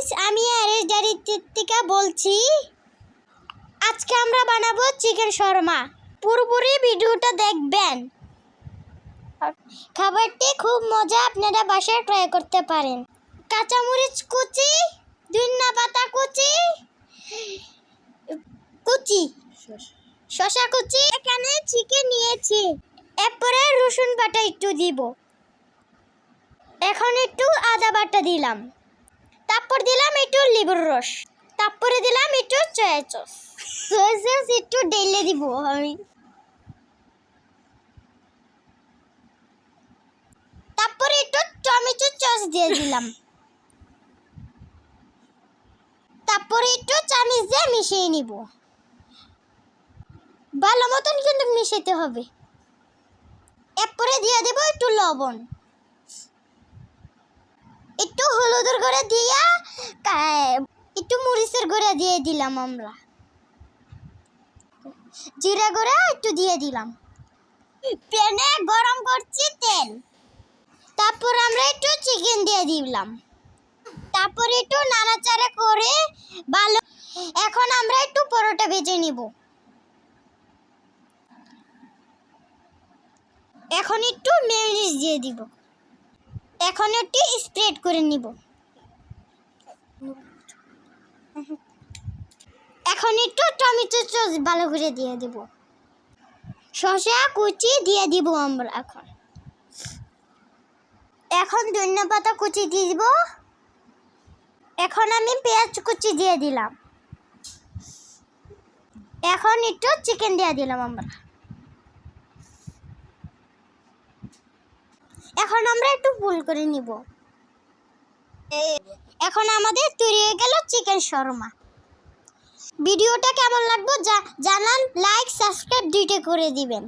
Guys, আমি আরেশ থেকে বলছি। আজকে আমরা বানাবো চিকেন শর্মা। পুরোপুরি ভিডিওটা দেখবেন। খাবারটি খুব মজা, আপনারা বাসায় ট্রাই করতে পারেন। কাঁচামরিচ কুচি, ধনিয়া পাতা কুচি, শসা কুচি, এখানে চিকেন নিয়েছি। এরপরে রসুন বাটা একটু দিব। এখন একটু আদা বাটা দিলাম। তারপর দিলাম একটু লেবুর রস। তারপরে দিলাম একটু সয়া সস। সয়া সস একটু ঢেলে দিব আমি। তারপরে একটু টমেটো সস দিয়ে দিলাম। তারপরে একটু চামচ দিয়ে মিশিয়ে নিব। ভালো মতন কিন্তু মিশাতে হবে। এরপরে দিয়ে দেব একটু লবণ, একটু হলুদের গুঁড়া দিয়া, একটু মরিচের গুঁড়া দিয়ে দিলাম আমরা। জিরা গুঁড়া একটু দিয়ে দিলাম। প্যানে গরম করছি তেল। তারপর আমরা একটু চিকেন দিয়ে দিলাম। তারপর একটু নাড়াচাড়া করে ভালো। এখন আমরা একটু পরোটা ভেজে নিব। এখন একটু মেয়োনিজ দিয়ে দিব। এখন একটু স্প্রেড করে নিব। এখন একটু টমেটো সস ভালো করে দিয়ে দেব। শসা কুচি দিয়ে দিব আমরা। এখন ধনিয়া পাতা কুচি দিয়ে দিব। এখন আমি পেঁয়াজ কুচি দিয়ে দিলাম। এখন একটু চিকেন দিয়ে দিলাম আমরা। এখন আমরা একটু ফুল করে নিব। এখন আমাদের তৈরি হয়ে গেল চিকেন শর্মা। ভিডিওটা কেমন লাগবে জানান, লাইক সাবস্ক্রাইব দুইটা করে দিবেন।